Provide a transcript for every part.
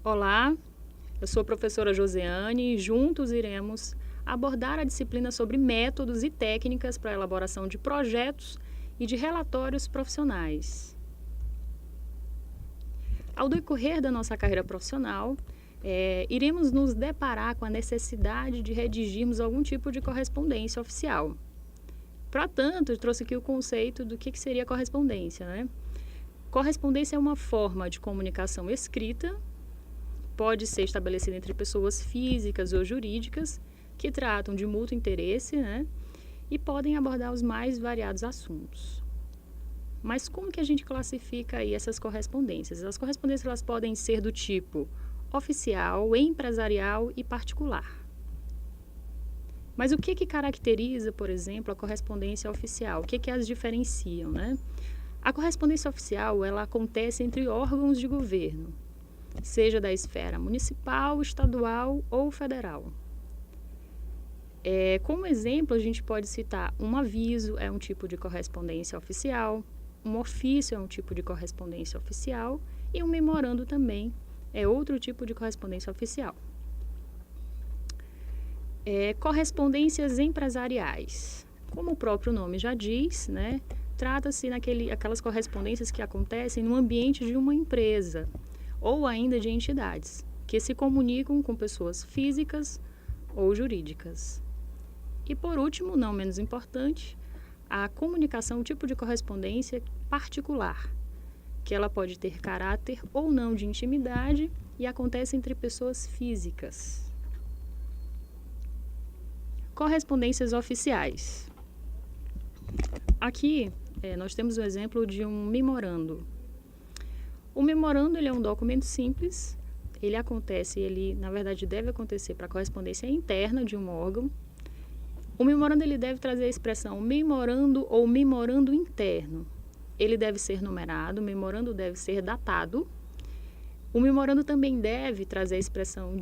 Olá, eu sou a professora Josiane e juntos iremos abordar a disciplina sobre métodos e técnicas para a elaboração de projetos e de relatórios profissionais. Ao decorrer da nossa carreira profissional, iremos nos deparar com a necessidade de redigirmos algum tipo de correspondência oficial. Para tanto, eu trouxe aqui o conceito do que seria correspondência, né? Correspondência é uma forma de comunicação escrita, pode ser estabelecida entre pessoas físicas ou jurídicas que tratam de mútuo interesse, né? E podem abordar os mais variados assuntos. Mas como que a gente classifica aí essas correspondências? As correspondências elas podem ser do tipo oficial, empresarial e particular. Mas o que caracteriza, por exemplo, a correspondência oficial? O que as diferenciam, né? A correspondência oficial ela acontece entre órgãos de governo, seja da esfera municipal, estadual ou federal. Como exemplo, a gente pode citar um aviso, é um tipo de correspondência oficial, um ofício é um tipo de correspondência oficial e um memorando também é outro tipo de correspondência oficial. Correspondências empresariais. Como o próprio nome já diz, né, trata-se aquelas correspondências que acontecem no ambiente de uma empresa ou ainda de entidades, que se comunicam com pessoas físicas ou jurídicas. E por último, não menos importante, a comunicação, o tipo de correspondência particular, que ela pode ter caráter ou não de intimidade e acontece entre pessoas físicas. Correspondências oficiais. Aqui, nós temos o exemplo de um memorando. O memorando ele é um documento simples, ele na verdade deve acontecer para a correspondência interna de um órgão. O memorando ele deve trazer a expressão memorando ou memorando interno. Ele deve ser numerado, o memorando deve ser datado. O memorando também deve trazer a expressão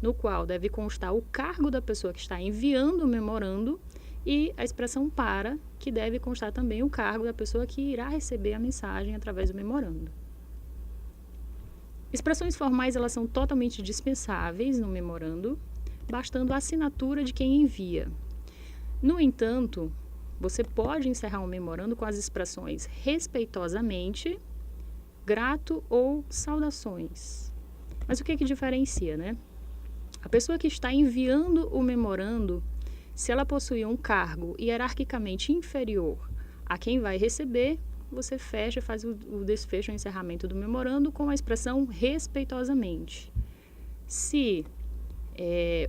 no qual deve constar o cargo da pessoa que está enviando o memorando e a expressão para, que deve constar também o cargo da pessoa que irá receber a mensagem através do memorando. Expressões formais elas são totalmente dispensáveis no memorando, bastando a assinatura de quem envia. No entanto, você pode encerrar um memorando com as expressões respeitosamente, grato ou saudações. Mas o que diferencia, né? A pessoa que está enviando o memorando, se ela possuir um cargo hierarquicamente inferior a quem vai receber, você faz o desfecho, o encerramento do memorando com a expressão respeitosamente. Se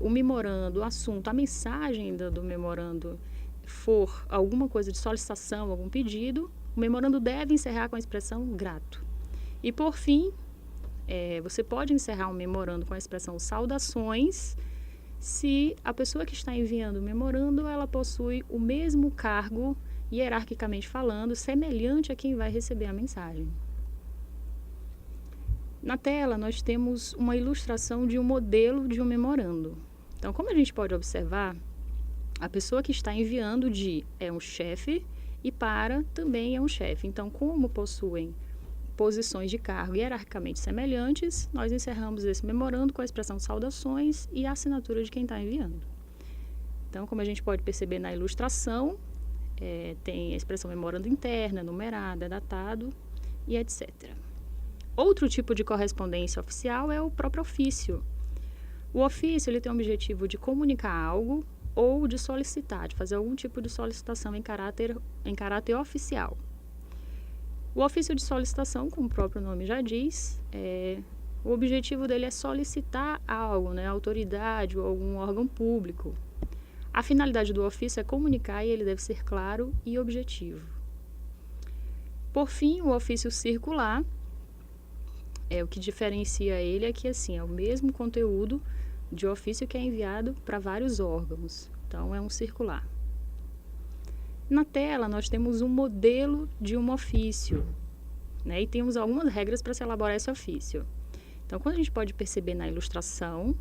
o memorando, o assunto, a mensagem do memorando for alguma coisa de solicitação, algum pedido, o memorando deve encerrar com a expressão grato. E por fim, você pode encerrar um memorando com a expressão saudações se a pessoa que está enviando o memorando ela possui o mesmo cargo hierarquicamente falando, semelhante a quem vai receber a mensagem. Na tela, nós temos uma ilustração de um modelo de um memorando. Então, como a gente pode observar, a pessoa que está enviando é um chefe e para também é um chefe. Então, como possuem posições de cargo hierarquicamente semelhantes, nós encerramos esse memorando com a expressão saudações e a assinatura de quem está enviando. Então, como a gente pode perceber na ilustração, tem a expressão memorando interna, numerada, datado e etc. Outro tipo de correspondência oficial é o próprio ofício. O ofício ele tem o objetivo de comunicar algo ou de solicitar, de fazer algum tipo de solicitação em caráter oficial. O ofício de solicitação, como o próprio nome já diz, o objetivo dele é solicitar algo, né, a autoridade ou algum órgão público. A finalidade do ofício é comunicar e ele deve ser claro e objetivo. Por fim, o ofício circular, o que diferencia ele é que é o mesmo conteúdo de ofício que é enviado para vários órgãos. Então, é um circular. Na tela, nós temos um modelo de um ofício, né? E temos algumas regras para se elaborar esse ofício. Então, quando a gente pode perceber na ilustração,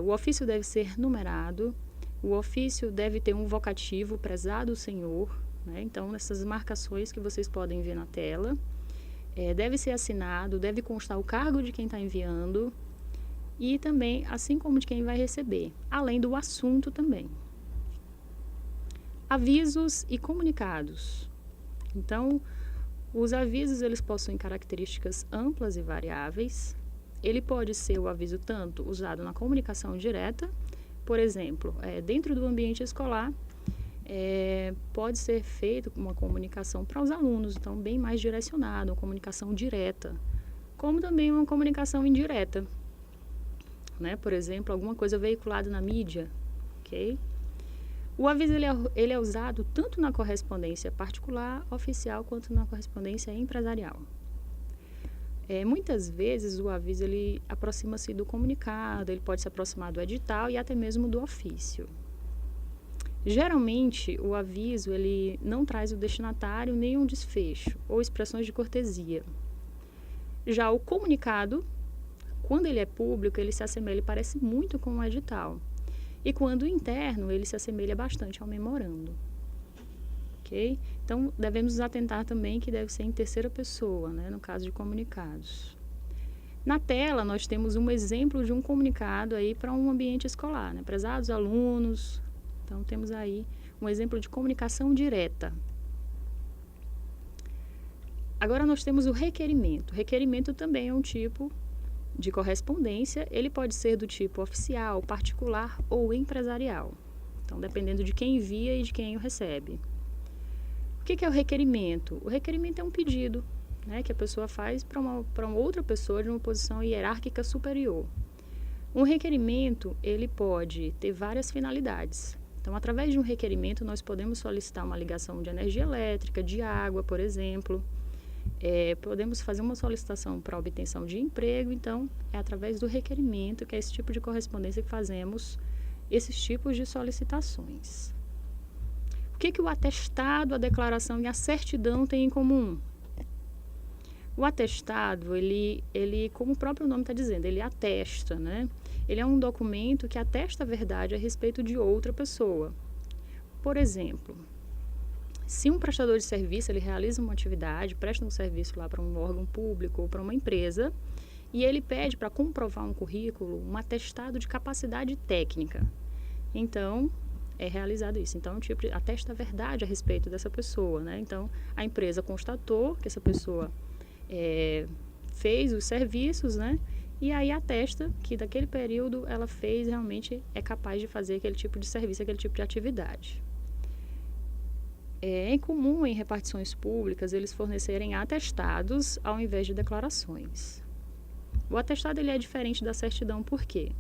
o ofício deve ser numerado, o ofício deve ter um vocativo, prezado senhor, né? Então, nessas marcações que vocês podem ver na tela, deve ser assinado, deve constar o cargo de quem está enviando e também, assim como de quem vai receber, além do assunto também. Avisos e comunicados. Então, os avisos, eles possuem características amplas e variáveis. Ele pode ser o aviso tanto usado na comunicação direta, por exemplo, dentro do ambiente escolar, pode ser feito uma comunicação para os alunos, então bem mais direcionada, uma comunicação direta, como também uma comunicação indireta, né? Por exemplo, alguma coisa veiculada na mídia, ok? O aviso ele é usado tanto na correspondência particular, oficial, quanto na correspondência empresarial. Muitas vezes o aviso ele aproxima-se do comunicado, ele pode se aproximar do edital e até mesmo do ofício. Geralmente, o aviso ele não traz o destinatário nem um desfecho ou expressões de cortesia. Já o comunicado, quando ele é público, ele se assemelha e parece muito com um edital. E quando interno, ele se assemelha bastante ao memorando. Ok? Então, devemos nos atentar também que deve ser em terceira pessoa, né, no caso de comunicados. Na tela, nós temos um exemplo de um comunicado aí para um ambiente escolar, né? Prezados alunos. Então, temos aí um exemplo de comunicação direta. Agora, nós temos o requerimento. O requerimento também é um tipo de correspondência, ele pode ser do tipo oficial, particular ou empresarial. Então, dependendo de quem envia e de quem o recebe. O que é o requerimento? O requerimento é um pedido, né, que a pessoa faz para uma outra pessoa de uma posição hierárquica superior. Um requerimento, ele pode ter várias finalidades. Então, através de um requerimento, nós podemos solicitar uma ligação de energia elétrica, de água, por exemplo. Podemos fazer uma solicitação para obtenção de emprego, então é através do requerimento, que é esse tipo de correspondência que fazemos esses tipos de solicitações. O que o atestado, a declaração e a certidão têm em comum? O atestado, ele como o próprio nome está dizendo, ele atesta, né? Ele é um documento que atesta a verdade a respeito de outra pessoa. Por exemplo, se um prestador de serviço ele realiza uma atividade, presta um serviço lá para um órgão público ou para uma empresa, e ele pede para comprovar um currículo, um atestado de capacidade técnica. Então, é realizado isso. Então, tipo, atesta a verdade a respeito dessa pessoa, né? Então, a empresa constatou que essa pessoa fez os serviços, né? E aí atesta que daquele período ela fez, realmente é capaz de fazer aquele tipo de serviço, aquele tipo de atividade. É incomum em repartições públicas eles fornecerem atestados ao invés de declarações. O atestado ele é diferente da certidão, por quê?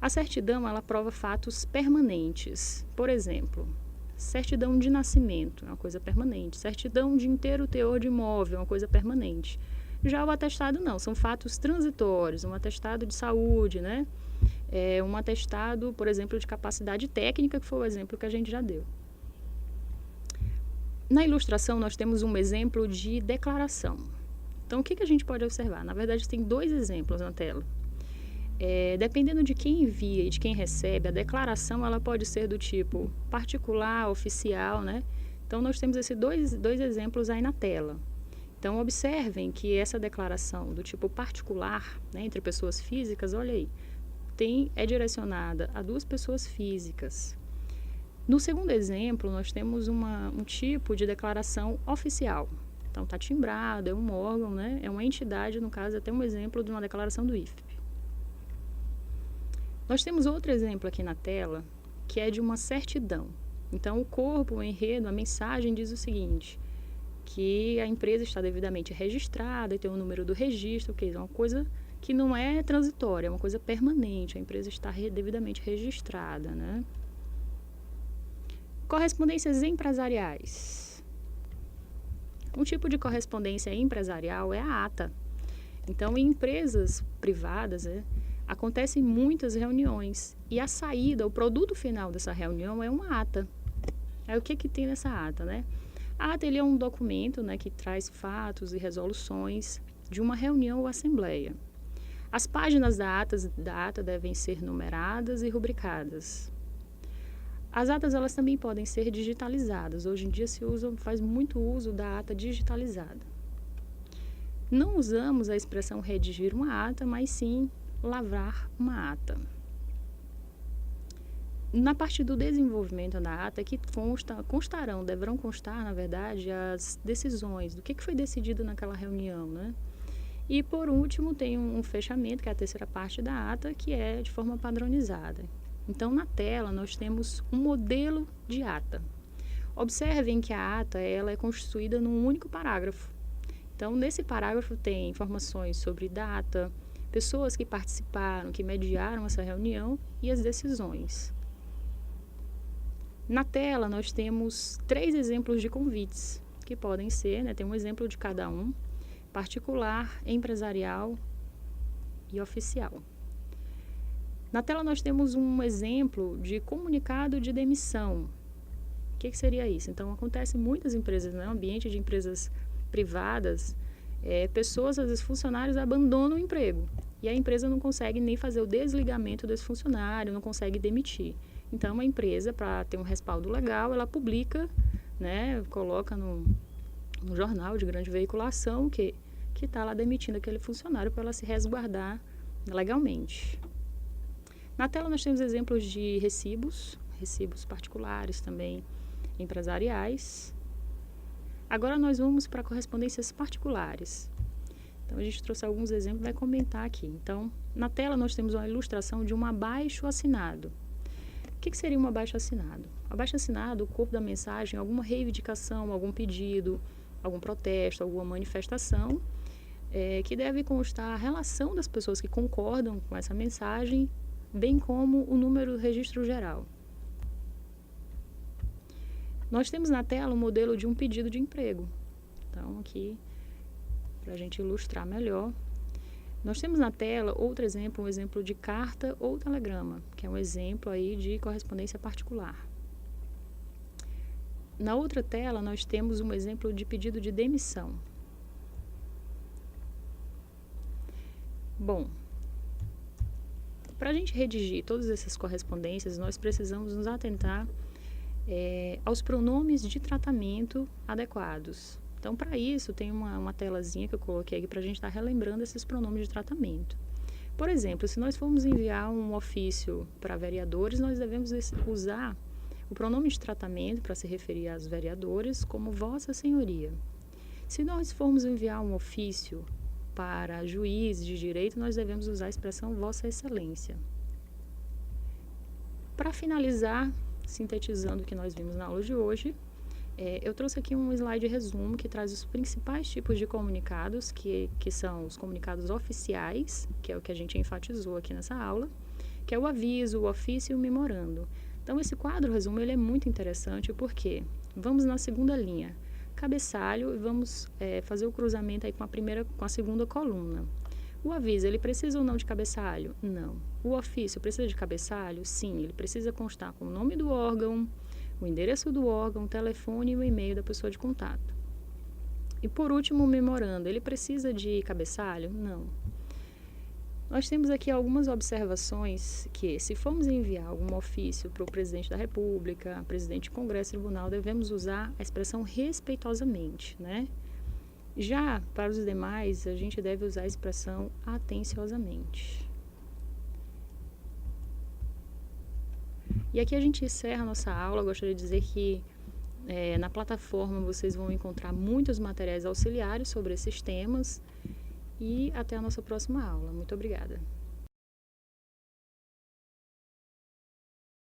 A certidão ela prova fatos permanentes. Por exemplo, certidão de nascimento é uma coisa permanente, certidão de inteiro teor de imóvel é uma coisa permanente. Já o atestado não, são fatos transitórios, um atestado de saúde, né? Um atestado, por exemplo, de capacidade técnica, que foi o exemplo que a gente já deu. Na ilustração, nós temos um exemplo de declaração. Então, o que a gente pode observar? Na verdade, tem dois exemplos na tela. Dependendo de quem envia e de quem recebe, a declaração ela pode ser do tipo particular, oficial, né? Então, nós temos esses dois exemplos aí na tela. Então, observem que essa declaração do tipo particular, né, entre pessoas físicas, olha aí, é direcionada a duas pessoas físicas. No segundo exemplo, nós temos um tipo de declaração oficial. Então, está timbrado, é um órgão, né? É uma entidade, no caso, até um exemplo de uma declaração do IFP. Nós temos outro exemplo aqui na tela, que é de uma certidão. Então, o corpo, o enredo, a mensagem diz o seguinte, que a empresa está devidamente registrada e tem o número do registro, que é uma coisa que não é transitória, é uma coisa permanente, a empresa está devidamente registrada, né? Correspondências empresariais. Um tipo de correspondência empresarial é a ata. Então, em empresas privadas, acontecem muitas reuniões e a saída, o produto final dessa reunião é uma ata. Aí, o que tem nessa ata, né? A ata ele é um documento, né, que traz fatos e resoluções de uma reunião ou assembleia. As páginas da ata devem ser numeradas e rubricadas. As atas elas também podem ser digitalizadas. Hoje em dia faz muito uso da ata digitalizada. Não usamos a expressão redigir uma ata, mas sim lavrar uma ata. Na parte do desenvolvimento da ata, que deverão constar, na verdade, as decisões, do que foi decidido naquela reunião, né? E, por último, tem um fechamento, que é a terceira parte da ata, que é de forma padronizada. Então, na tela, nós temos um modelo de ata. Observem que a ata ela é constituída num único parágrafo. Então, nesse parágrafo tem informações sobre data, pessoas que participaram, que mediaram essa reunião e as decisões. Na tela, nós temos 3 exemplos de convites, que podem ser, né, tem um exemplo de cada um, particular, empresarial e oficial. Na tela, nós temos um exemplo de comunicado de demissão. O que seria isso? Então, acontece em muitas empresas, no ambiente de empresas privadas, pessoas, às vezes funcionários, abandonam o emprego. E a empresa não consegue nem fazer o desligamento desse funcionário, não consegue demitir. Então, a empresa, para ter um respaldo legal, ela publica, né, coloca no jornal de grande veiculação que está lá demitindo aquele funcionário para ela se resguardar legalmente. Na tela nós temos exemplos de recibos particulares também, empresariais. Agora nós vamos para correspondências particulares. Então a gente trouxe alguns exemplos, vai comentar aqui. Então, na tela nós temos uma ilustração de um abaixo-assinado. O que seria um abaixo-assinado? Abaixo-assinado, o corpo da mensagem, alguma reivindicação, algum pedido, algum protesto, alguma manifestação, que deve constar a relação das pessoas que concordam com essa mensagem, bem como o número do registro geral. Nós temos na tela um modelo de um pedido de emprego. Então, aqui, para a gente ilustrar melhor, nós temos na tela outro exemplo, um exemplo de carta ou telegrama, que é um exemplo aí de correspondência particular. Na outra tela, nós temos um exemplo de pedido de demissão. Bom, para a gente redigir todas essas correspondências, nós precisamos nos atentar aos pronomes de tratamento adequados. Então, para isso, tem uma telazinha que eu coloquei aqui para a gente estar relembrando esses pronomes de tratamento. Por exemplo, se nós formos enviar um ofício para vereadores, nós devemos usar o pronome de tratamento para se referir aos vereadores como Vossa Senhoria. Se nós formos enviar um ofício para juízes de direito, nós devemos usar a expressão Vossa Excelência. Para finalizar, sintetizando o que nós vimos na aula de hoje, eu trouxe aqui um slide resumo que traz os principais tipos de comunicados, que são os comunicados oficiais, que é o que a gente enfatizou aqui nessa aula, que é o aviso, o ofício e o memorando. Então, esse quadro resumo ele é muito interessante porque vamos na segunda linha, cabeçalho, e vamos fazer o cruzamento aí com a segunda coluna. O aviso, ele precisa ou não de cabeçalho? Não. O ofício precisa de cabeçalho? Sim, ele precisa constar com o nome do órgão, o endereço do órgão, o telefone e o e-mail da pessoa de contato. E por último, o memorando, ele precisa de cabeçalho? Não. Nós temos aqui algumas observações que, se formos enviar algum ofício para o presidente da República, presidente do Congresso, tribunal, devemos usar a expressão respeitosamente, né? Já para os demais, a gente deve usar a expressão atenciosamente. E aqui a gente encerra a nossa aula. Eu gostaria de dizer que na plataforma vocês vão encontrar muitos materiais auxiliares sobre esses temas. E até a nossa próxima aula. Muito obrigada.